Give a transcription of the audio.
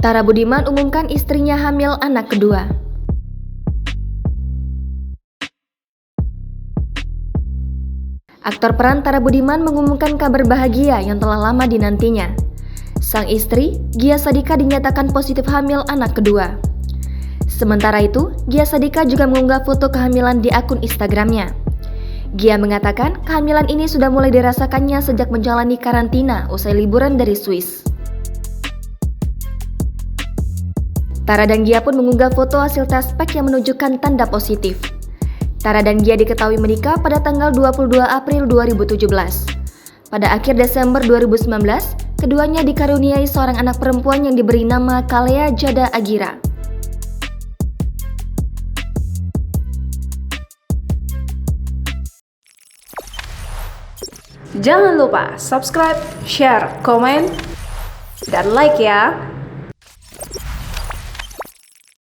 Tara Budiman umumkan istrinya hamil anak kedua. Aktor peran Tara Budiman mengumumkan kabar bahagia yang telah lama dinantinya. Sang istri, Gia Sadika, dinyatakan positif hamil anak kedua. Sementara itu, Gia Sadika juga mengunggah foto kehamilan di akun Instagramnya. Gia mengatakan kehamilan ini sudah mulai dirasakannya sejak menjalani karantina usai liburan dari Swiss. Tara dan Gia pun mengunggah foto hasil tes pack yang menunjukkan tanda positif. Tara dan Gia diketahui menikah pada tanggal 22 April 2017. Pada akhir Desember 2019, keduanya dikaruniai seorang anak perempuan yang diberi nama Kalea Jada Agira. Jangan lupa subscribe, share, komen, dan like ya!